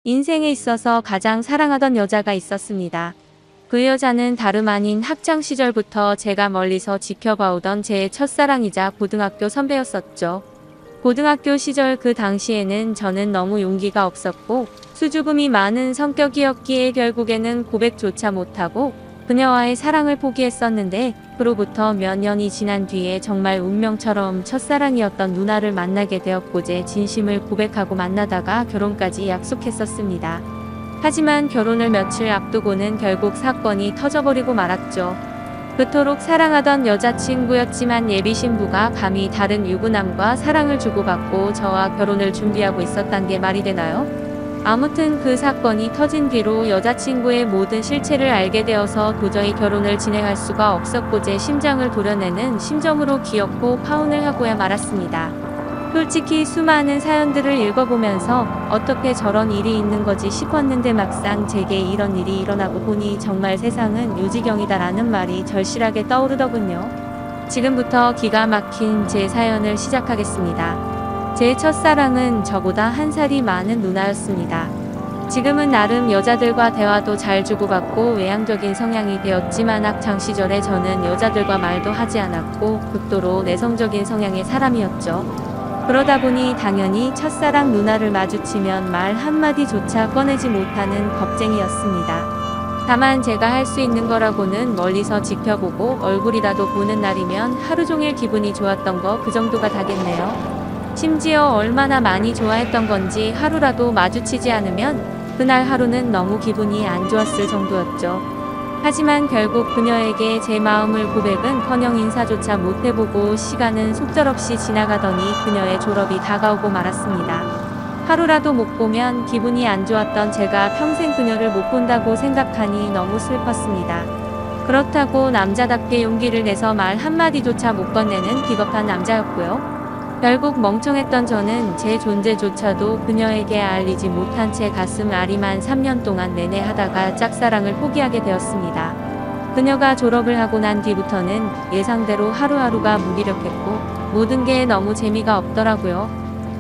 인생에 있어서 가장 사랑하던 여자가 있었습니다. 그 여자는 다름 아닌 학창 시절부터 제가 멀리서 지켜봐오던 제 첫사랑이자 고등학교 선배였었죠. 고등학교 시절 그 당시에는 저는 너무 용기가 없었고 수줍음이 많은 성격이었기에 결국에는 고백조차 못하고 그녀와의 사랑을 포기했었는데, 그로부터 몇 년이 지난 뒤에 정말 운명처럼 첫사랑이었던 누나를 만나게 되었고 진심을 고백하고 만나다가 결혼까지 약속했었습니다. 하지만 결혼을 며칠 앞두고는 결국 사건이 터져버리고 말았죠. 그토록 사랑하던 여자친구였지만 예비 신부가 감히 다른 유부남과 사랑을 주고받고 저와 결혼을 준비하고 있었단 게 말이 되나요? 아무튼 그 사건이 터진 뒤로 여자친구의 모든 실체를 알게 되어서 도저히 결혼을 진행할 수가 없었고 제 심장을 도려내는 심정으로 기어코 파혼을 하고야 말았습니다. 솔직히 수많은 사연들을 읽어보면서 어떻게 저런 일이 있는 거지 싶었는데 막상 제게 이런 일이 일어나고 보니 정말 세상은 유지경이다라는 말이 절실하게 떠오르더군요. 지금부터 기가 막힌 제 사연을 시작하겠습니다. 제 첫사랑은 저보다 한 살이 많은 누나였습니다. 지금은 나름 여자들과 대화도 잘 주고받고 외향적인 성향이 되었지만 학창 시절에 저는 여자들과 말도 하지 않았고 극도로 내성적인 성향의 사람이었죠. 그러다 보니 당연히 첫사랑 누나를 마주치면 말 한마디조차 꺼내지 못하는 겁쟁이였습니다. 다만 제가 할 수 있는 거라고는 멀리서 지켜보고 얼굴이라도 보는 날이면 하루 종일 기분이 좋았던 거 그 정도가 다겠네요. 심지어 얼마나 많이 좋아했던 건지 하루라도 마주치지 않으면 그날 하루는 너무 기분이 안 좋았을 정도였죠. 하지만 결국 그녀에게 제 마음을 고백은커녕 인사조차 못해보고 시간은 속절없이 지나가더니 그녀의 졸업이 다가오고 말았습니다. 하루라도 못 보면 기분이 안 좋았던 제가 평생 그녀를 못 본다고 생각하니 너무 슬펐습니다. 그렇다고 남자답게 용기를 내서 말 한마디조차 못 건네는 비겁한 남자였고요. 결국 멍청했던 저는 제 존재조차도 그녀에게 알리지 못한 채 가슴 아리만 3년 동안 내내 하다가 짝사랑을 포기하게 되었습니다. 그녀가 졸업을 하고 난 뒤부터는 예상대로 하루하루가 무기력했고 모든 게 너무 재미가 없더라고요.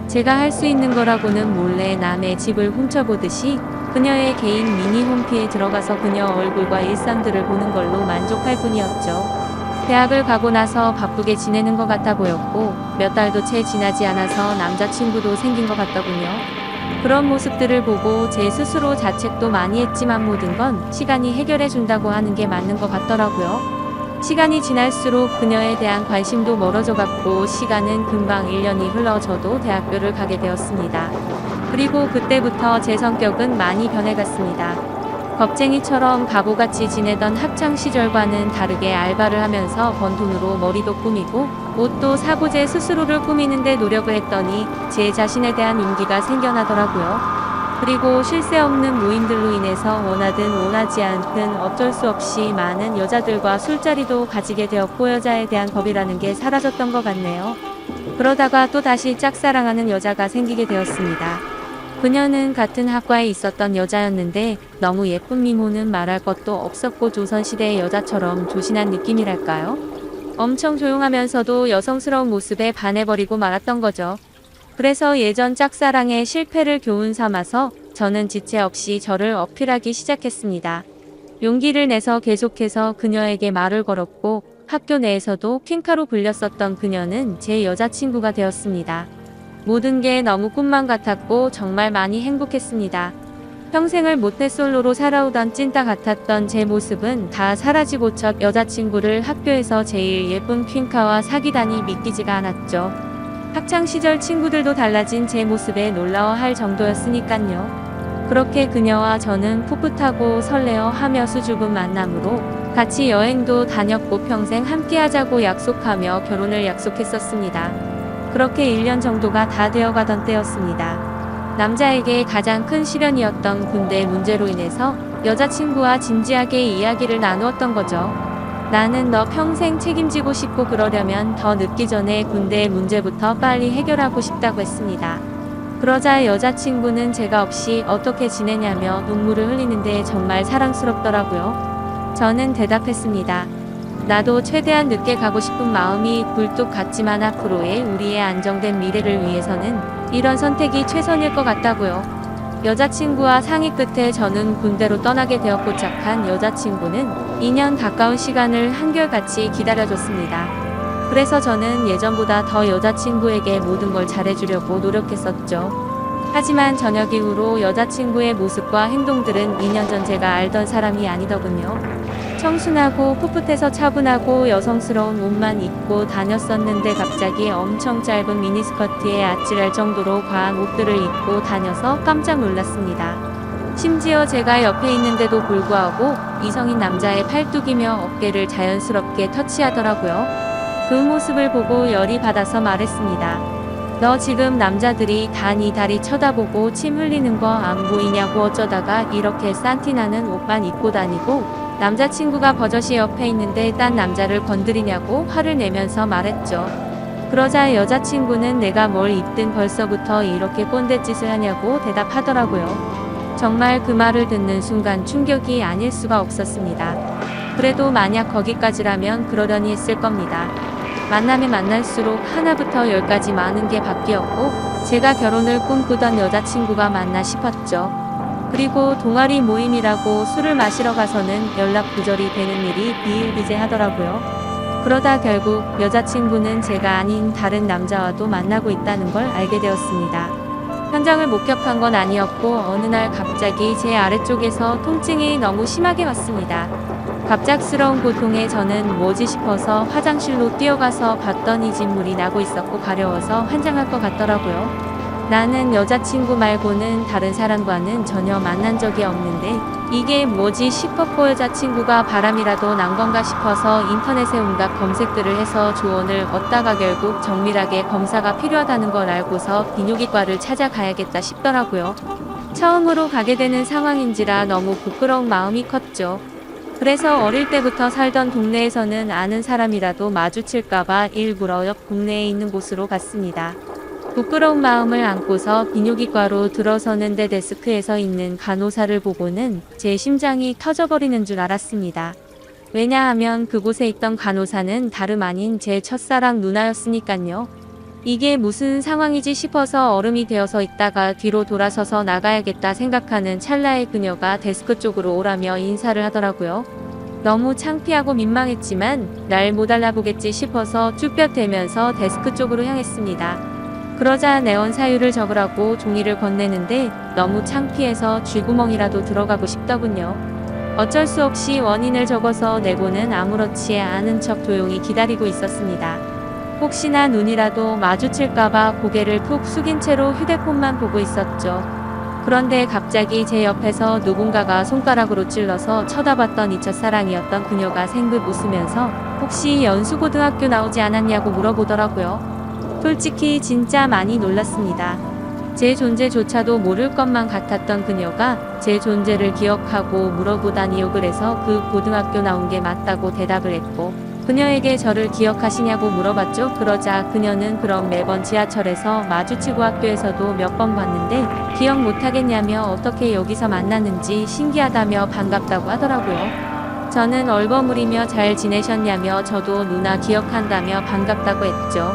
제가 할 수 있는 거라고는 몰래 남의 집을 훔쳐보듯이 그녀의 개인 미니 홈피에 들어가서 그녀 얼굴과 일상들을 보는 걸로 만족할 뿐이었죠. 대학을 가고 나서 바쁘게 지내는 것 같아 보였고 몇 달도 채 지나지 않아서 남자친구도 생긴 것 같더군요. 그런 모습들을 보고 제 스스로 자책도 많이 했지만 모든 건 시간이 해결해 준다고 하는 게 맞는 것 같더라고요. 시간이 지날수록 그녀에 대한 관심도 멀어져 갔고 시간은 금방 1년이 흘러 저도 대학교를 가게 되었습니다. 그리고 그때부터 제 성격은 많이 변해갔습니다. 겁쟁이처럼 바보같이 지내던 학창 시절과는 다르게 알바를 하면서 번 돈으로 머리도 꾸미고 옷도 사고 제 스스로를 꾸미는데 노력을 했더니 제 자신에 대한 용기가 생겨나더라고요. 그리고 쉴 새 없는 모임들로 인해서 원하든 원하지 않든 어쩔 수 없이 많은 여자들과 술자리도 가지게 되었고 여자에 대한 겁이라는 게 사라졌던 것 같네요. 그러다가 또 다시 짝사랑하는 여자가 생기게 되었습니다. 그녀는 같은 학과에 있었던 여자였는데 너무 예쁜 미모는 말할 것도 없었고 조선시대의 여자처럼 조신한 느낌이랄까요? 엄청 조용하면서도 여성스러운 모습에 반해버리고 말았던 거죠. 그래서 예전 짝사랑의 실패를 교훈 삼아서 저는 지체 없이 저를 어필하기 시작했습니다. 용기를 내서 계속해서 그녀에게 말을 걸었고 학교 내에서도 퀸카로 불렸었던 그녀는 제 여자친구가 되었습니다. 모든 게 너무 꿈만 같았고 정말 많이 행복했습니다. 평생을 모태솔로로 살아오던 찐따 같았던 제 모습은 다 사라지고 첫 여자친구를 학교에서 제일 예쁜 퀸카와 사귀다니 믿기지가 않았죠. 학창시절 친구들도 달라진 제 모습에 놀라워할 정도였으니깐요. 그렇게 그녀와 저는 풋풋하고 설레어하며 수줍은 만남으로 같이 여행도 다녔고 평생 함께하자고 약속하며 결혼을 약속했었습니다. 그렇게 1년 정도가 다 되어가던 때였습니다. 남자에게 가장 큰 시련이었던 군대 문제로 인해서 여자친구와 진지하게 이야기를 나누었던 거죠. 나는 너 평생 책임지고 싶고 그러려면 더 늦기 전에 군대 문제부터 빨리 해결하고 싶다고 했습니다. 그러자 여자친구는 제가 없이 어떻게 지내냐며 눈물을 흘리는데 정말 사랑스럽더라고요. 저는 대답했습니다. 나도 최대한 늦게 가고 싶은 마음이 굴뚝 같지만 앞으로의 우리의 안정된 미래를 위해서는 이런 선택이 최선일 것 같다고요. 여자친구와 상의 끝에 저는 군대로 떠나게 되었고 착한 여자친구는 2년 가까운 시간을 한결같이 기다려줬습니다. 그래서 저는 예전보다 더 여자친구에게 모든 걸 잘해주려고 노력했었죠. 하지만 저녁 이후로 여자친구의 모습과 행동들은 2년 전 제가 알던 사람이 아니더군요. 청순하고 풋풋해서 차분하고 여성스러운 옷만 입고 다녔었는데 갑자기 엄청 짧은 미니스커트에 아찔할 정도로 과한 옷들을 입고 다녀서 깜짝 놀랐습니다. 심지어 제가 옆에 있는데도 불구하고 이성인 남자의 팔뚝이며 어깨를 자연스럽게 터치하더라고요. 그 모습을 보고 열이 받아서 말했습니다. 너 지금 남자들이 다 네 다리 쳐다보고 침 흘리는 거 안 보이냐고 어쩌다가 이렇게 산티나는 옷만 입고 다니고 남자친구가 버젓이 옆에 있는데 딴 남자를 건드리냐고 화를 내면서 말했죠. 그러자 여자친구는 내가 뭘 입든 벌써부터 이렇게 꼰대짓을 하냐고 대답하더라고요. 정말 그 말을 듣는 순간 충격이 아닐 수가 없었습니다. 그래도 만약 거기까지라면 그러려니 했을 겁니다. 만나면 만날수록 하나부터 열까지 많은 게 바뀌었고 제가 결혼을 꿈꾸던 여자친구가 맞나 싶었죠. 그리고 동아리 모임이라고 술을 마시러 가서는 연락두절이 되는 일이 비일비재하더라고요. 그러다 결국 여자친구는 제가 아닌 다른 남자와도 만나고 있다는 걸 알게 되었습니다. 현장을 목격한 건 아니었고 어느 날 갑자기 제 아래쪽에서 통증이 너무 심하게 왔습니다. 갑작스러운 고통에 저는 뭐지 싶어서 화장실로 뛰어가서 봤더니 진물이 나고 있었고 가려워서 환장할 것 같더라고요. 나는 여자친구 말고는 다른 사람과는 전혀 만난 적이 없는데 이게 뭐지 싶었고 여자친구가 바람이라도 난 건가 싶어서 인터넷에 온갖 검색들을 해서 조언을 얻다가 결국 정밀하게 검사가 필요하다는 걸 알고서 비뇨기과를 찾아가야겠다 싶더라고요. 처음으로 가게 되는 상황인지라 너무 부끄러운 마음이 컸죠. 그래서 어릴 때부터 살던 동네에서는 아는 사람이라도 마주칠까봐 일부러 옆 동네에 있는 곳으로 갔습니다. 부끄러운 마음을 안고서 비뇨기과로 들어서는데 데스크에서 있는 간호사를 보고는 제 심장이 터져버리는 줄 알았습니다. 왜냐하면 그곳에 있던 간호사는 다름 아닌 제 첫사랑 누나였으니깐요. 이게 무슨 상황이지 싶어서 얼음이 되어서 있다가 뒤로 돌아서서 나가야겠다 생각하는 찰나에 그녀가 데스크 쪽으로 오라며 인사를 하더라고요. 너무 창피하고 민망했지만 날 못 알아보겠지 싶어서 쭈뼛대면서 데스크 쪽으로 향했습니다. 그러자 내원 사유를 적으라고 종이를 건네는데 너무 창피해서 쥐구멍이라도 들어가고 싶더군요. 어쩔 수 없이 원인을 적어서 내고는 아무렇지 않은 척 조용히 기다리고 있었습니다. 혹시나 눈이라도 마주칠까봐 고개를 푹 숙인 채로 휴대폰만 보고 있었죠. 그런데 갑자기 제 옆에서 누군가가 손가락으로 찔러서 쳐다봤던 이 첫사랑이었던 그녀가 생긋 웃으면서 혹시 연수고등학교 나오지 않았냐고 물어보더라고요. 솔직히 진짜 많이 놀랐습니다. 제 존재조차도 모를 것만 같았던 그녀가 제 존재를 기억하고 물어보다니요. 그래서 그 고등학교 나온 게 맞다고 대답을 했고 그녀에게 저를 기억하시냐고 물어봤죠. 그러자 그녀는 그럼 매번 지하철에서 마주치고 학교에서도 몇 번 봤는데 기억 못하겠냐며 어떻게 여기서 만났는지 신기하다며 반갑다고 하더라고요. 저는 얼버무리며 잘 지내셨냐며 저도 누나 기억한다며 반갑다고 했죠.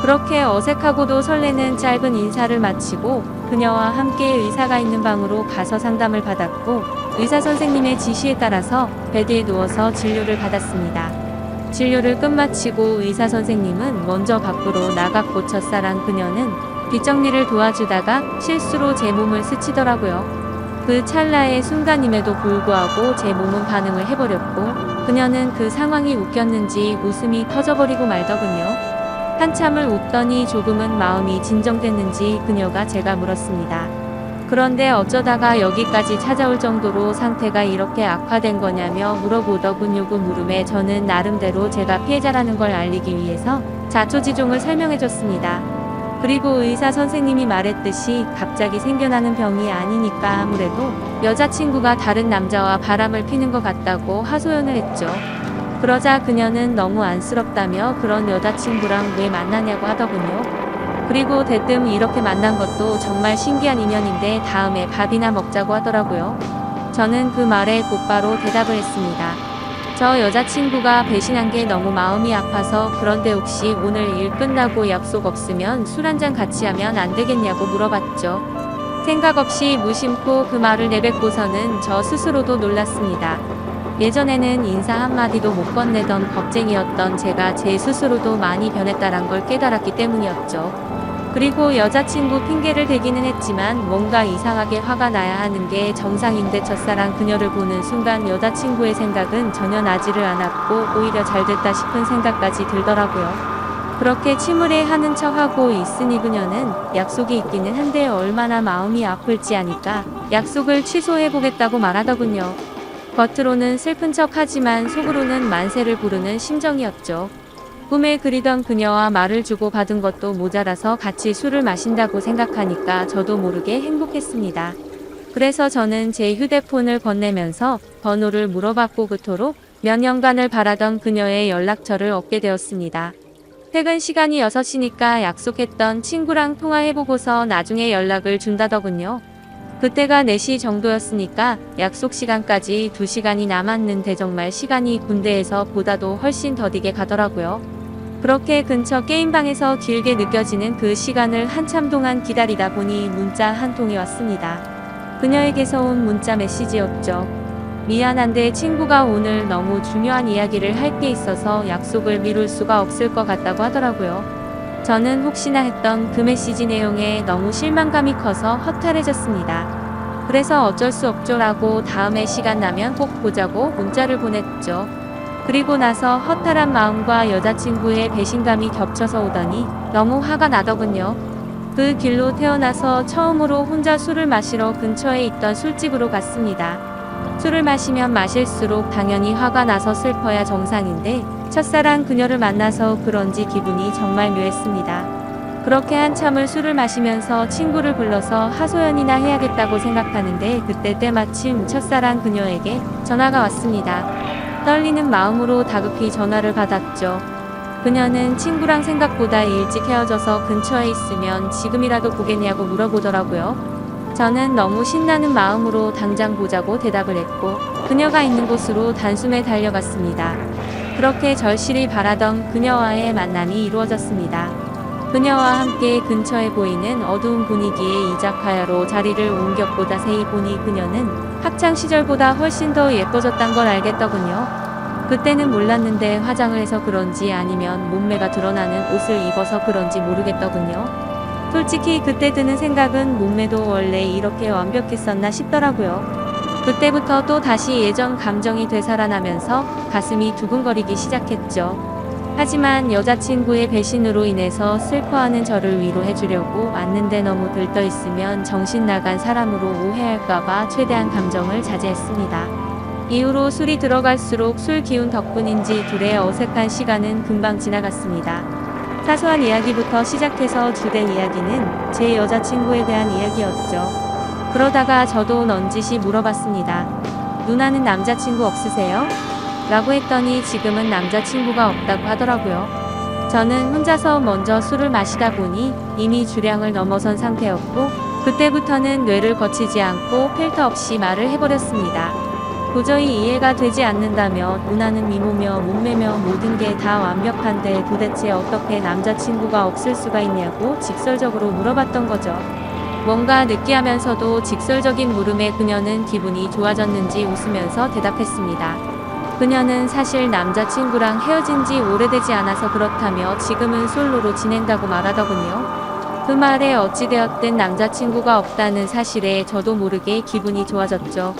그렇게 어색하고도 설레는 짧은 인사를 마치고 그녀와 함께 의사가 있는 방으로 가서 상담을 받았고 의사 선생님의 지시에 따라서 베드에 누워서 진료를 받았습니다. 진료를 끝마치고 의사 선생님은 먼저 밖으로 나갔고 첫사랑 그녀는 뒷정리를 도와주다가 실수로 제 몸을 스치더라고요. 그 찰나의 순간임에도 불구하고 제 몸은 반응을 해버렸고 그녀는 그 상황이 웃겼는지 웃음이 터져버리고 말더군요. 한참을 웃더니 조금은 마음이 진정됐는지 그녀가 제가 물었습니다. 그런데 어쩌다가 여기까지 찾아올 정도로 상태가 이렇게 악화된 거냐며 물어보더군요. 그 물음에 저는 나름대로 제가 피해자라는 걸 알리기 위해서 자초지종을 설명해줬습니다. 그리고 의사 선생님이 말했듯이 갑자기 생겨나는 병이 아니니까 아무래도 여자친구가 다른 남자와 바람을 피는 것 같다고 하소연을 했죠. 그러자 그녀는 너무 안쓰럽다며 그런 여자친구랑 왜 만나냐고 하더군요. 그리고 대뜸 이렇게 만난 것도 정말 신기한 인연인데 다음에 밥이나 먹자고 하더라고요. 저는 그 말에 곧바로 대답을 했습니다. 저 여자친구가 배신한 게 너무 마음이 아파서 그런데 혹시 오늘 일 끝나고 약속 없으면 술 한잔 같이 하면 안 되겠냐고 물어봤죠. 생각 없이 무심코 그 말을 내뱉고서는 저 스스로도 놀랐습니다. 예전에는 인사 한마디도 못 건네던 겁쟁이였던 제가 제 스스로도 많이 변했다란 걸 깨달았기 때문이었죠. 그리고 여자친구 핑계를 대기는 했지만 뭔가 이상하게 화가 나야 하는 게 정상인데 첫사랑 그녀를 보는 순간 여자친구의 생각은 전혀 나지를 않았고 오히려 잘됐다 싶은 생각까지 들더라고요. 그렇게 침울해하는 척하고 있으니 그녀는 약속이 있기는 한데 얼마나 마음이 아플지 아니까 약속을 취소해보겠다고 말하더군요. 겉으로는 슬픈 척하지만 속으로는 만세를 부르는 심정이었죠. 꿈에 그리던 그녀와 말을 주고받은 것도 모자라서 같이 술을 마신다고 생각하니까 저도 모르게 행복했습니다. 그래서 저는 제 휴대폰을 건네면서 번호를 물어봤고 그토록 몇 년간을 바라던 그녀의 연락처를 얻게 되었습니다. 퇴근 시간이 6시니까 약속했던 친구랑 통화해보고서 나중에 연락을 준다더군요. 그때가 4시 정도였으니까 약속 시간까지 2시간이 남았는데 정말 시간이 군대에서 보다도 훨씬 더디게 가더라고요. 그렇게 근처 게임방에서 길게 느껴지는 그 시간을 한참 동안 기다리다 보니 문자 한 통이 왔습니다. 그녀에게서 온 문자 메시지였죠. 미안한데 친구가 오늘 너무 중요한 이야기를 할 게 있어서 약속을 미룰 수가 없을 것 같다고 하더라고요. 저는 혹시나 했던 그 메시지 내용에 너무 실망감이 커서 허탈해졌습니다. 그래서 어쩔 수 없죠라고 다음에 시간 나면 꼭 보자고 문자를 보냈죠. 그리고 나서 허탈한 마음과 여자친구의 배신감이 겹쳐서 오더니 너무 화가 나더군요. 그 길로 태어나서 처음으로 혼자 술을 마시러 근처에 있던 술집으로 갔습니다. 술을 마시면 마실수록 당연히 화가 나서 슬퍼야 정상인데 첫사랑 그녀를 만나서 그런지 기분이 정말 묘했습니다. 그렇게 한참을 술을 마시면서 친구를 불러서 하소연이나 해야겠다고 생각하는데 그때 때마침 첫사랑 그녀에게 전화가 왔습니다. 떨리는 마음으로 다급히 전화를 받았죠. 그녀는 친구랑 생각보다 일찍 헤어져서 근처에 있으면 지금이라도 보겠냐고 물어보더라고요. 저는 너무 신나는 마음으로 당장 보자고 대답을 했고 그녀가 있는 곳으로 단숨에 달려갔습니다. 그렇게 절실히 바라던 그녀와의 만남이 이루어졌습니다. 그녀와 함께 근처에 보이는 어두운 분위기의 이자카야로 자리를 옮겼고 자세히 보니 그녀는 학창시절보다 훨씬 더 예뻐졌단 걸 알겠더군요. 그때는 몰랐는데 화장을 해서 그런지 아니면 몸매가 드러나는 옷을 입어서 그런지 모르겠더군요. 솔직히 그때 드는 생각은 몸매도 원래 이렇게 완벽했었나 싶더라고요. 그때부터 또 다시 예전 감정이 되살아나면서 가슴이 두근거리기 시작했죠. 하지만 여자친구의 배신으로 인해서 슬퍼하는 저를 위로해주려고 왔는데 너무 들떠있으면 정신 나간 사람으로 오해할까봐 최대한 감정을 자제했습니다. 이후로 술이 들어갈수록 술 기운 덕분인지 둘의 어색한 시간은 금방 지나갔습니다. 사소한 이야기부터 시작해서 주된 이야기는 제 여자친구에 대한 이야기였죠. 그러다가 저도 넌지시 물어봤습니다. 누나는 남자친구 없으세요? 라고 했더니 지금은 남자친구가 없다고 하더라고요. 저는 혼자서 먼저 술을 마시다 보니 이미 주량을 넘어선 상태였고 그때부터는 뇌를 거치지 않고 필터 없이 말을 해버렸습니다. 도저히 이해가 되지 않는다며 누나는 미모며 몸매며 모든 게 다 완벽한데 도대체 어떻게 남자친구가 없을 수가 있냐고 직설적으로 물어봤던 거죠. 뭔가 느끼하면서도 직설적인 물음에 그녀는 기분이 좋아졌는지 웃으면서 대답했습니다. 그녀는 사실 남자친구랑 헤어진 지 오래되지 않아서 그렇다며 지금은 솔로로 지낸다고 말하더군요. 그 말에 어찌되었든 남자친구가 없다는 사실에 저도 모르게 기분이 좋아졌죠.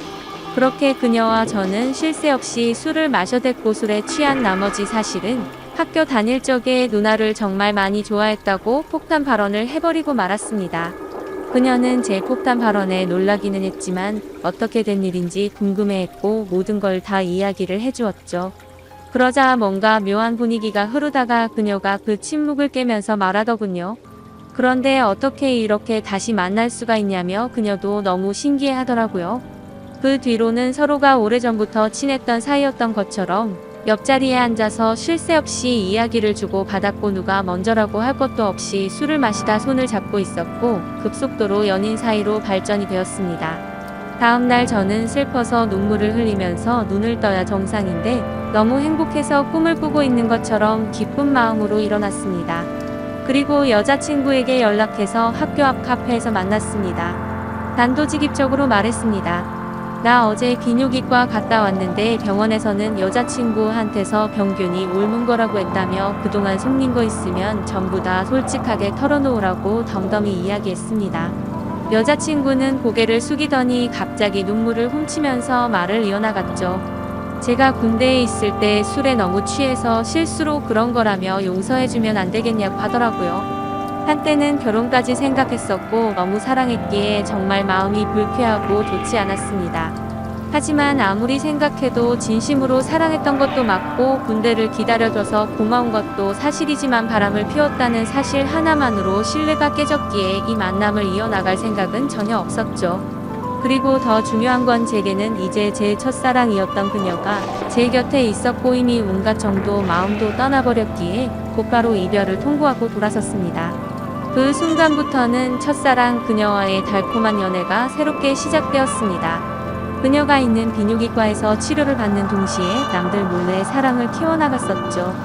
그렇게 그녀와 저는 쉴 새 없이 술을 마셔댔고 술에 취한 나머지 사실은 학교 다닐 적에 누나를 정말 많이 좋아했다고 폭탄 발언을 해버리고 말았습니다. 그녀는 제 폭탄 발언에 놀라기는 했지만 어떻게 된 일인지 궁금해했고 모든 걸 다 이야기를 해주었죠. 그러자 뭔가 묘한 분위기가 흐르다가 그녀가 그 침묵을 깨면서 말하더군요. 그런데 어떻게 이렇게 다시 만날 수가 있냐며 그녀도 너무 신기해하더라고요. 그 뒤로는 서로가 오래전부터 친했던 사이였던 것처럼 옆자리에 앉아서 쉴 새 없이 이야기를 주고 받았고 누가 먼저라고 할 것도 없이 술을 마시다 손을 잡고 있었고 급속도로 연인 사이로 발전이 되었습니다. 다음날 저는 슬퍼서 눈물을 흘리면서 눈을 떠야 정상인데 너무 행복해서 꿈을 꾸고 있는 것처럼 기쁜 마음으로 일어났습니다. 그리고 여자친구에게 연락해서 학교 앞 카페에서 만났습니다. 단도직입적으로 말했습니다. 나 어제 비뇨기과 갔다 왔는데 병원에서는 여자친구한테서 병균이 옮은 거라고 했다며 그동안 속린 거 있으면 전부 다 솔직하게 털어놓으라고 덤덤히 이야기했습니다. 여자친구는 고개를 숙이더니 갑자기 눈물을 훔치면서 말을 이어나갔죠. 제가 군대에 있을 때 술에 너무 취해서 실수로 그런 거라며 용서해주면 안 되겠냐고 하더라고요. 한때는 결혼까지 생각했었고 너무 사랑했기에 정말 마음이 불쾌하고 좋지 않았습니다. 하지만 아무리 생각해도 진심으로 사랑했던 것도 맞고 군대를 기다려줘서 고마운 것도 사실이지만 바람을 피웠다는 사실 하나만으로 신뢰가 깨졌기에 이 만남을 이어나갈 생각은 전혀 없었죠. 그리고 더 중요한 건 제게는 이제 제 첫사랑이었던 그녀가 제 곁에 있었고 이미 온갖 정도 마음도 떠나버렸기에 곧바로 이별을 통보하고 돌아섰습니다. 그 순간부터는 첫사랑 그녀와의 달콤한 연애가 새롭게 시작되었습니다. 그녀가 있는 비뇨기과에서 치료를 받는 동시에 남들 몰래 사랑을 키워나갔었죠.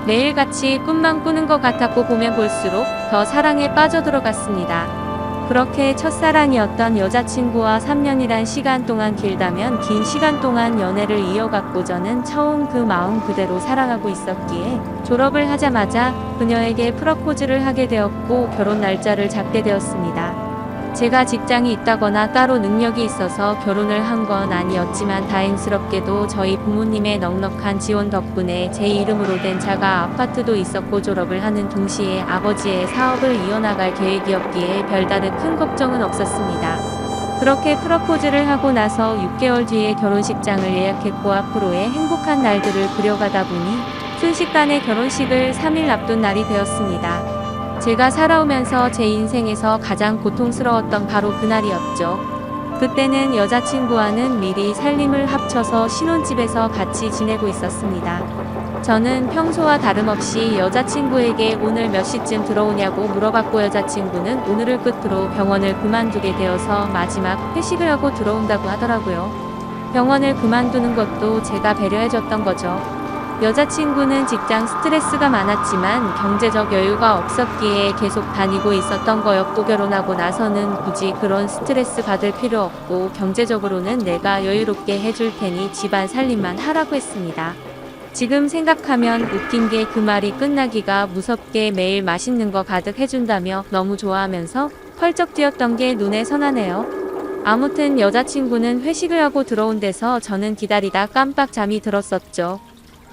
매일같이 꿈만 꾸는 것 같았고 보면 볼수록 더 사랑에 빠져들어갔습니다. 그렇게 첫사랑이었던 여자친구와 3년이란 시간 동안 길다면 긴 시간 동안 연애를 이어갔고 저는 처음 그 마음 그대로 사랑하고 있었기에 졸업을 하자마자 그녀에게 프러포즈를 하게 되었고 결혼 날짜를 잡게 되었습니다. 제가 직장이 있다거나 따로 능력이 있어서 결혼을 한 건 아니었지만 다행스럽게도 저희 부모님의 넉넉한 지원 덕분에 제 이름으로 된 자가 아파트도 있었고 졸업을 하는 동시에 아버지의 사업을 이어나갈 계획이었기에 별다른 큰 걱정은 없었습니다. 그렇게 프러포즈를 하고 나서 6개월 뒤에 결혼식장을 예약했고 앞으로의 행복한 날들을 그려가다 보니 순식간에 결혼식을 3일 앞둔 날이 되었습니다. 제가 살아오면서 제 인생에서 가장 고통스러웠던 바로 그날이었죠. 그때는 여자친구와는 미리 살림을 합쳐서 신혼집에서 같이 지내고 있었습니다. 저는 평소와 다름없이 여자친구에게 오늘 몇 시쯤 들어오냐고 물어봤고 여자친구는 오늘을 끝으로 병원을 그만두게 되어서 마지막 회식을 하고 들어온다고 하더라고요. 병원을 그만두는 것도 제가 배려해줬던 거죠. 여자친구는 직장 스트레스가 많았지만 경제적 여유가 없었기에 계속 다니고 있었던 거였고 결혼하고 나서는 굳이 그런 스트레스 받을 필요 없고 경제적으로는 내가 여유롭게 해줄 테니 집안 살림만 하라고 했습니다. 지금 생각하면 웃긴 게 그 말이 끝나기가 무섭게 매일 맛있는 거 가득 해준다며 너무 좋아하면서 펄쩍 뛰었던 게 눈에 선하네요. 아무튼 여자친구는 회식을 하고 들어온 데서 저는 기다리다 깜빡 잠이 들었었죠.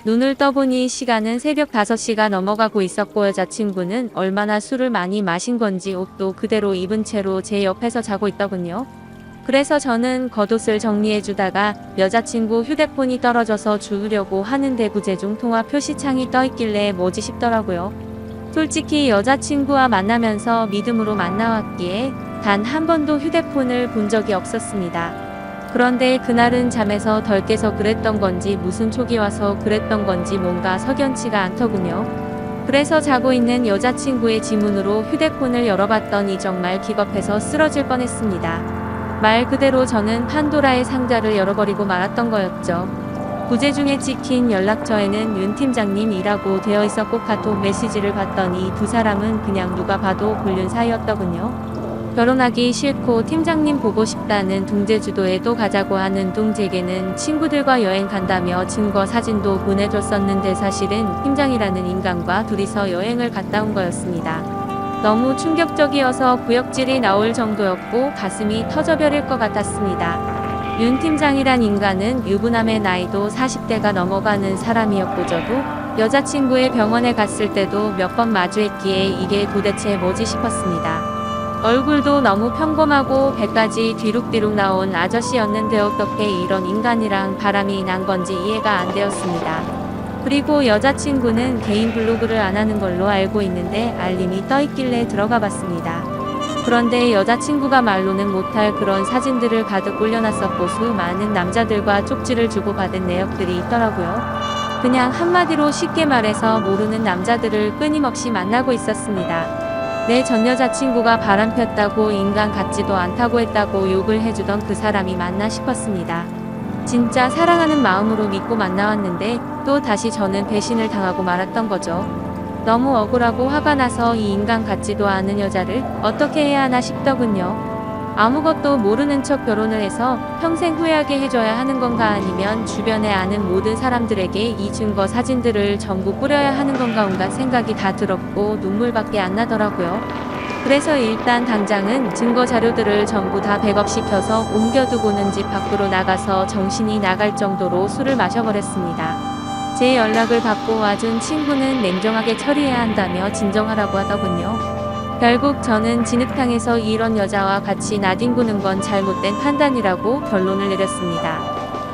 눈을 떠보니 시간은 새벽 5시가 넘어가고 있었고 여자친구는 얼마나 술을 많이 마신 건지 옷도 그대로 입은 채로 제 옆에서 자고 있더군요. 그래서 저는 겉옷을 정리해주다가 여자친구 휴대폰이 떨어져서 주우려고 하는데 부재중 통화 표시창이 떠있길래 뭐지 싶더라고요. 솔직히 여자친구와 만나면서 믿음으로 만나왔기에 단 한 번도 휴대폰을 본 적이 없었습니다. 그런데 그날은 잠에서 덜 깨서 그랬던 건지 무슨 촉이 와서 그랬던 건지 뭔가 석연치가 않더군요. 그래서 자고 있는 여자친구의 지문으로 휴대폰을 열어봤더니 정말 기겁해서 쓰러질 뻔했습니다. 말 그대로 저는 판도라의 상자를 열어버리고 말았던 거였죠. 부재중에 찍힌 연락처에는 윤 팀장님이라고 되어 있었고 카톡 메시지를 봤더니 두 사람은 그냥 누가 봐도 불륜 사이였더군요. 결혼하기 싫고 팀장님 보고 싶다는 동제주도에도 가자고 하는 동제에게는 친구들과 여행 간다며 증거 사진도 보내줬었는데 사실은 팀장이라는 인간과 둘이서 여행을 갔다 온 거였습니다. 너무 충격적이어서 구역질이 나올 정도였고 가슴이 터져버릴 것 같았습니다. 윤 팀장이란 인간은 유부남의 나이도 40대가 넘어가는 사람이었고 저도 여자친구의 병원에 갔을 때도 몇 번 마주했기에 이게 도대체 뭐지 싶었습니다. 얼굴도 너무 평범하고 배까지 뒤룩뒤룩 나온 아저씨였는데 어떻게 이런 인간이랑 바람이 난 건지 이해가 안 되었습니다. 그리고 여자친구는 개인 블로그를 안 하는 걸로 알고 있는데 알림이 떠있길래 들어가 봤습니다. 그런데 여자친구가 말로는 못할 그런 사진들을 가득 올려놨었고 수많은 남자들과 쪽지를 주고받은 내역들이 있더라고요. 그냥 한마디로 쉽게 말해서 모르는 남자들을 끊임없이 만나고 있었습니다. 내 전 여자친구가 바람폈다고 인간 같지도 않다고 했다고 욕을 해주던 그 사람이 맞나 싶었습니다. 진짜 사랑하는 마음으로 믿고 만나왔는데 또 다시 저는 배신을 당하고 말았던 거죠. 너무 억울하고 화가 나서 이 인간 같지도 않은 여자를 어떻게 해야 하나 싶더군요. 아무것도 모르는 척 결혼을 해서 평생 후회하게 해줘야 하는 건가, 아니면 주변에 아는 모든 사람들에게 이 증거 사진들을 전부 뿌려야 하는 건가, 온갖 생각이 다 들었고 눈물밖에 안 나더라고요. 그래서 일단 당장은 증거 자료들을 전부 다 백업시켜서 옮겨두고는 집 밖으로 나가서 정신이 나갈 정도로 술을 마셔버렸습니다. 제 연락을 받고 와준 친구는 냉정하게 처리해야 한다며 진정하라고 하더군요. 결국 저는 진흙탕에서 이런 여자와 같이 나뒹구는 건 잘못된 판단이라고 결론을 내렸습니다.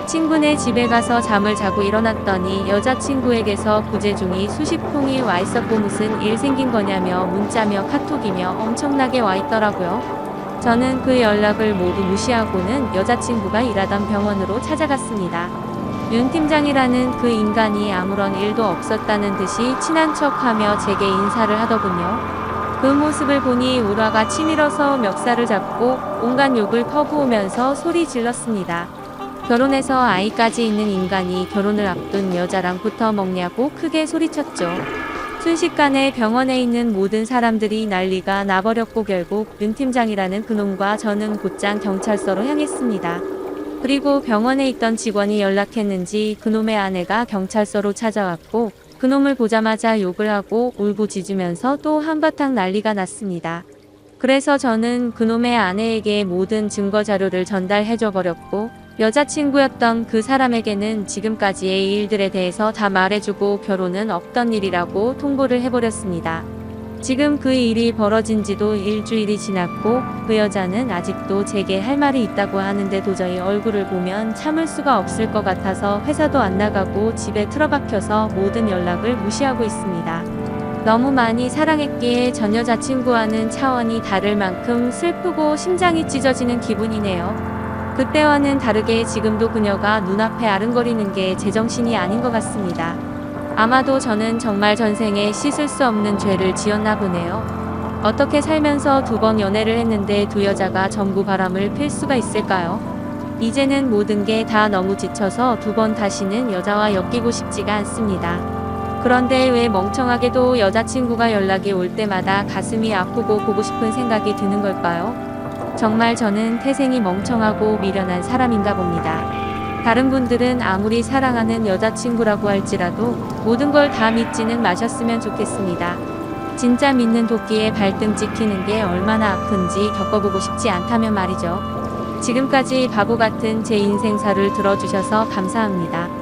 친구네 집에 가서 잠을 자고 일어났더니 여자친구에게서 부재중이 수십 통이 와 있었고, 무슨 일 생긴 거냐며 문자며 카톡이며 엄청나게 와 있더라고요. 저는 그 연락을 모두 무시하고는 여자친구가 일하던 병원으로 찾아갔습니다. 윤 팀장이라는 그 인간이 아무런 일도 없었다는 듯이 친한 척하며 제게 인사를 하더군요. 그 모습을 보니 울화가 치밀어서 멱살을 잡고 온갖 욕을 퍼부으면서 소리 질렀습니다. 결혼해서 아이까지 있는 인간이 결혼을 앞둔 여자랑 붙어 먹냐고 크게 소리쳤죠. 순식간에 병원에 있는 모든 사람들이 난리가 나버렸고, 결국 윤 팀장이라는 그놈과 저는 곧장 경찰서로 향했습니다. 그리고 병원에 있던 직원이 연락했는지 그놈의 아내가 경찰서로 찾아왔고, 그놈을 보자마자 욕을 하고 울부짖으면서 또 한바탕 난리가 났습니다. 그래서 저는 그놈의 아내에게 모든 증거 자료를 전달해줘 버렸고, 여자친구였던 그 사람에게는 지금까지의 일들에 대해서 다 말해주고 결혼은 없던 일이라고 통보를 해버렸습니다. 지금 그 일이 벌어진 지도 일주일이 지났고, 그 여자는 아직도 제게 할 말이 있다고 하는데 도저히 얼굴을 보면 참을 수가 없을 것 같아서 회사도 안 나가고 집에 틀어박혀서 모든 연락을 무시하고 있습니다. 너무 많이 사랑했기에 전 여자친구와는 차원이 다를 만큼 슬프고 심장이 찢어지는 기분이네요. 그때와는 다르게 지금도 그녀가 눈앞에 아른거리는 게 제정신이 아닌 것 같습니다. 아마도 저는 정말 전생에 씻을 수 없는 죄를 지었나 보네요. 어떻게 살면서 2번 연애를 했는데 두 여자가 전부 바람을 필 수가 있을까요? 이제는 모든 게 다 너무 지쳐서 2번 다시는 여자와 엮이고 싶지가 않습니다. 그런데 왜 멍청하게도 여자친구가 연락이 올 때마다 가슴이 아프고 보고 싶은 생각이 드는 걸까요? 정말 저는 태생이 멍청하고 미련한 사람인가 봅니다. 다른 분들은 아무리 사랑하는 여자친구라고 할지라도 모든 걸 다 믿지는 마셨으면 좋겠습니다. 진짜 믿는 도끼에 발등 찍히는 게 얼마나 아픈지 겪어보고 싶지 않다면 말이죠. 지금까지 바보 같은 제 인생사를 들어주셔서 감사합니다.